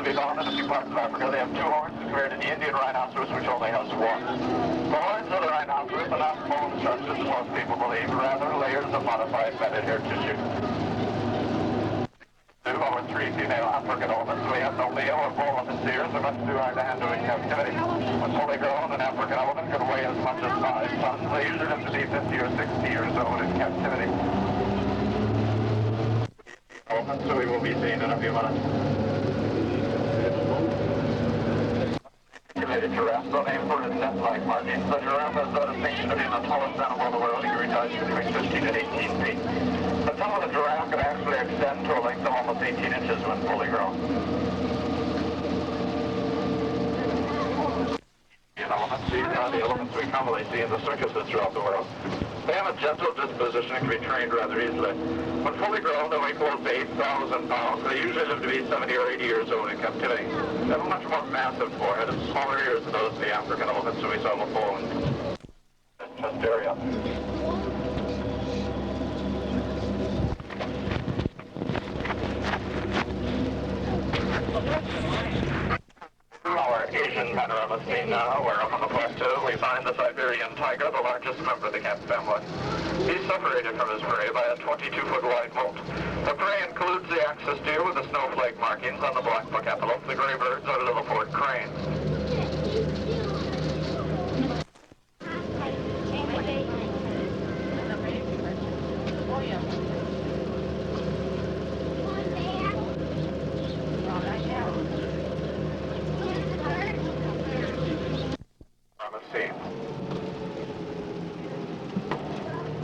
be found in a few parts of Africa. They have two horns compared to the Indian rhinoceros, which only has one. The horns of the rhinoceros are not bone structures, as most people believe, rather layers of modified matted hair tissue. Two or three female African elephants. We have no male or bull in the ears, are much too hard to handle in captivity. When fully grown, an African elephant can weigh as much as 5 tons. They usually have to be 50 or 60 years old in captivity. Elephants, so we will be seeing in a few minutes. Estimated giraffe, so named for its net-like markings. The giraffe has the distinction of being the tallest animal in the world. He can reach heights between 15 and 18 feet. The tongue of the giraffe can actually extend to a length of almost 18 inches when fully grown. These are the elephants we commonly see in the circuses throughout the world. They have a gentle disposition and can be trained rather easily. When fully grown, they weigh close to 8,000 pounds. They usually live to be 70 or 80 years old in captivity. They have a much more massive forehead and smaller ears than those of the African elephants who we saw before in the chest area. Our Asian panorama scene now, where up on the plateau we find the Siberian tiger, the largest member of the cat family. He's separated from his prey by a 22-foot wide moat. The prey includes the axis deer with the snowflake markings on the black buck antelope, the gray birds, or little forked cranes.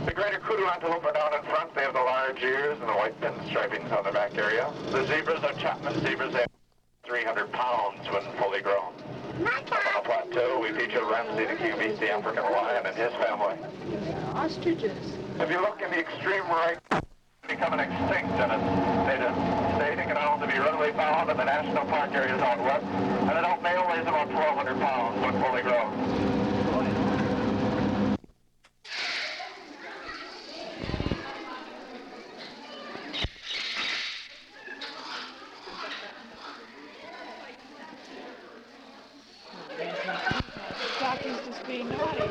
The greater kudu antelope are down in front. They have the large ears and the white pin stripings on their back area. The zebras are Chapman zebras. They have 300 pounds when fully grown. Up on the plateau, we feature Ramsey, the king of East, the African lion, and his family. Ostriches. If you look in the extreme right, becoming extinct in its native state. It can only be readily found in the national park areas out west. An adult male weighs about 1,200 pounds when fully grown. Jockey's just being naughty.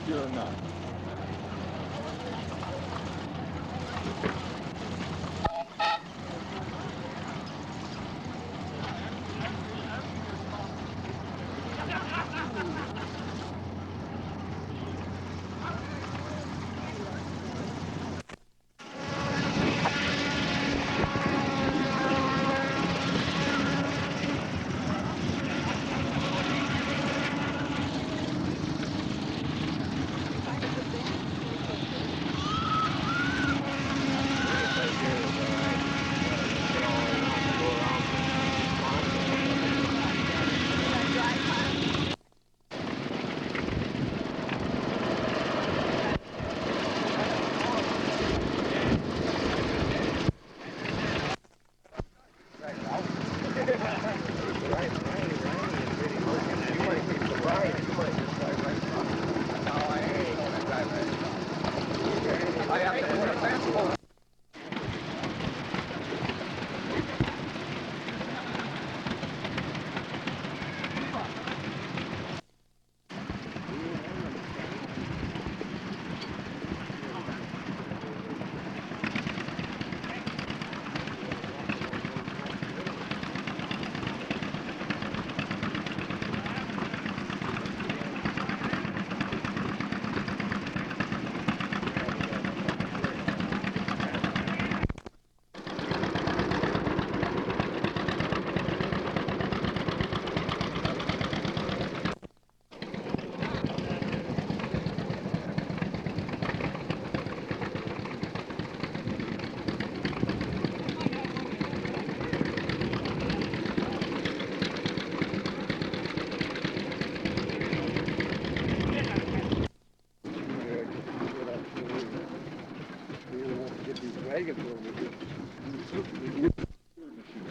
you or not.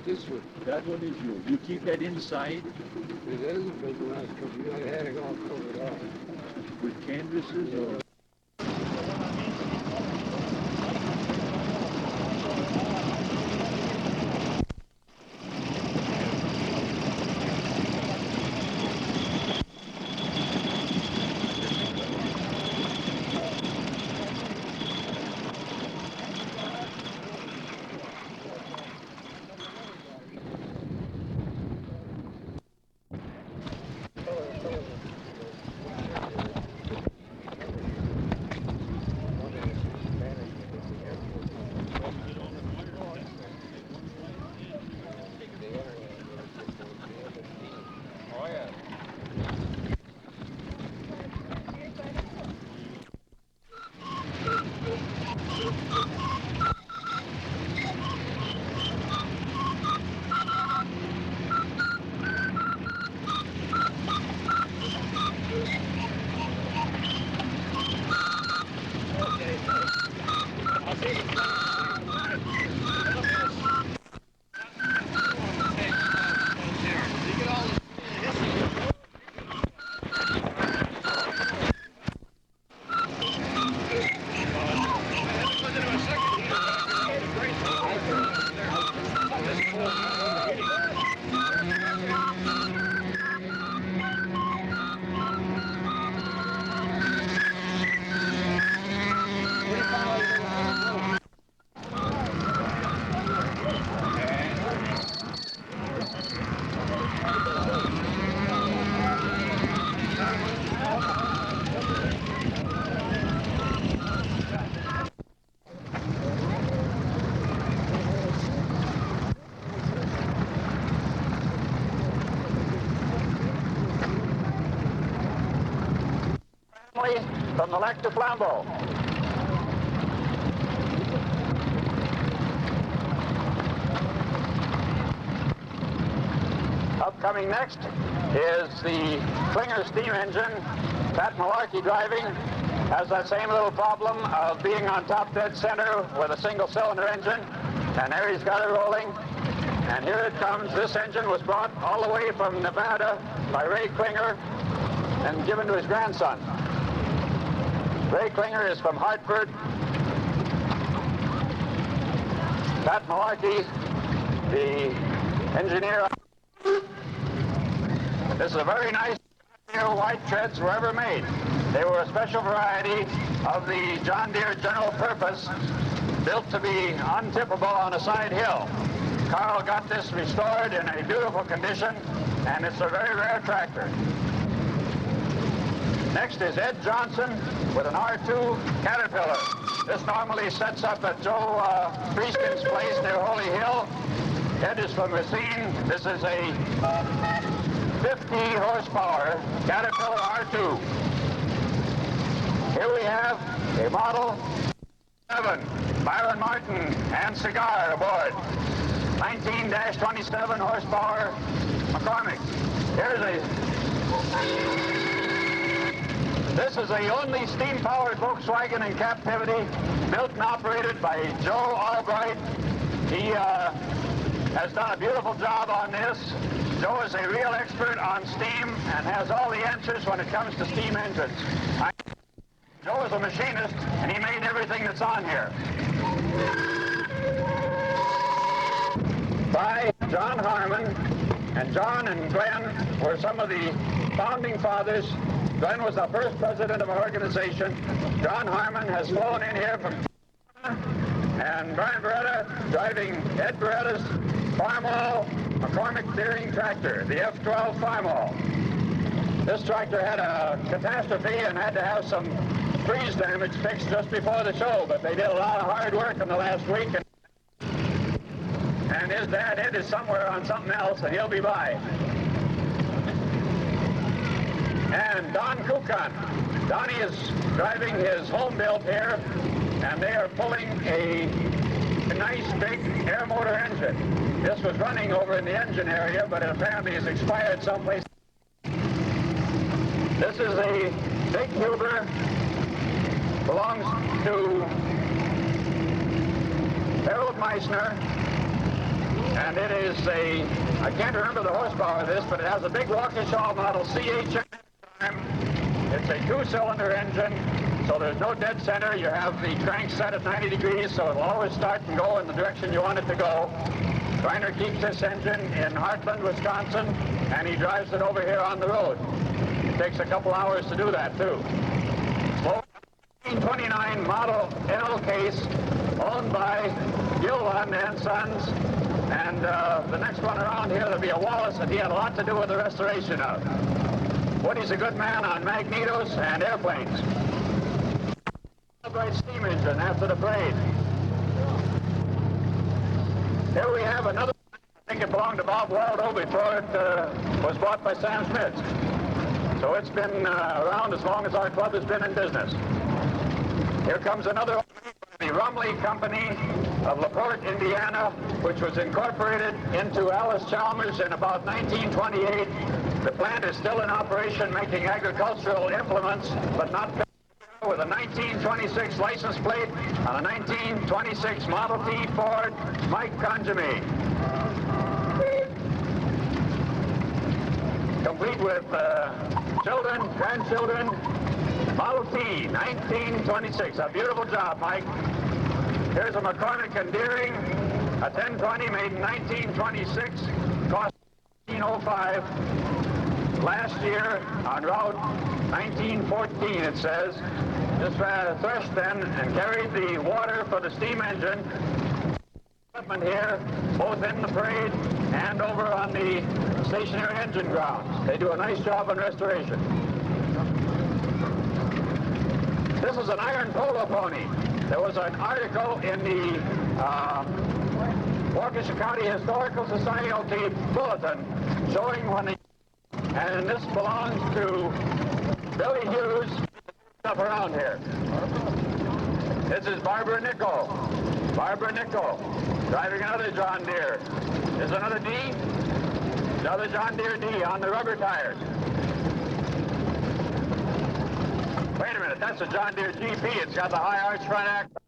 This one, that one is yours. You keep that inside. It is a big one. I had it all covered up. With canvases or... From the Lac de Flambeau. Upcoming next is the Klinger steam engine. Pat Malarkey driving has that same little problem of being on top dead center with a single cylinder engine. And there he's got it rolling. And here it comes. This engine was brought all the way from Nevada by Ray Klinger and given to his grandson. Ray Klinger is from Hartford. Pat Malarkey, the engineer. This is a very nice white treads were ever made. They were a special variety of the John Deere General Purpose, built to be untippable on a side hill. Carl got this restored in a beautiful condition, and it's a very rare tractor. Next is Ed Johnson with an R2 Caterpillar. This normally sets up at Joe Prieskin's place near Holy Hill. Ed is from Racine. This is a 50 horsepower Caterpillar R2. Here we have a Model 7, Byron Martin and Cigar aboard. 19-27 horsepower McCormick. This is the only steam-powered Volkswagen in captivity, built and operated by Joe Albright. He has done a beautiful job on this. Joe is a real expert on steam and has all the answers when it comes to steam engines. Joe is a machinist, and he made everything that's on here. By John Harmon, and John and Glenn were some of the founding fathers. Glenn was the first president of our organization. John Harmon has flown in here from and Brian Beretta driving Ed Beretta's Farmall McCormick steering tractor, the F12 Farmall. This tractor had a catastrophe and had to have some freeze damage fixed just before the show, but they did a lot of hard work in the last week. And his dad, Ed, is somewhere on something else, and he'll be by. And Don Kukan. Donnie is driving his home built here, and they are pulling a nice big air motor engine. This was running over in the engine area, but it apparently has expired someplace. This is a big Huber, belongs to Harold Meissner, and it is a, I can't remember the horsepower of this, but it has a big Waukesha model CHM. It's a two-cylinder engine, so there's no dead center. You have the crank set at 90 degrees, so it'll always start and go in the direction you want it to go. Reiner keeps this engine in Heartland, Wisconsin, and he drives it over here on the road. It takes a couple hours to do that, too. 1929 Model L case, owned by Gilwan and Sons, and the next one around here, there'll be a Wallace that he had a lot to do with the restoration of. Woody's a good man on magnetos and airplanes. A bright steam engine after the parade. Here we have another, I think it belonged to Bob Waldo before it was bought by Sam Schmitz. So it's been around as long as our club has been in business. Here comes another one, the Rumley Company of LaPorte, Indiana, which was incorporated into Alice Chalmers in about 1928. The plant is still in operation making agricultural implements, but not with a 1926 license plate on a 1926 Model T Ford Mike Conjame. Complete with children, grandchildren, Model T, 1926. A beautiful job, Mike. Here's a McCormick and Deering, a 1020 made in 1926, cost $1905. Last year on Route 1914, it says, just threshed then and carried the water for the steam engine. Equipment here, both in the parade and over on the stationary engine grounds. They do a nice job on restoration. This is an iron polo pony. There was an article in the Waukesha County Historical Society Bulletin showing when the, and this belongs to Billy Hughes, up around here. This is Barbara Nickel. Barbara Nickel, driving another John Deere. There's another D, another John Deere D on the rubber tires. Wait a minute, that's a John Deere GP. It's got the high arch front axle.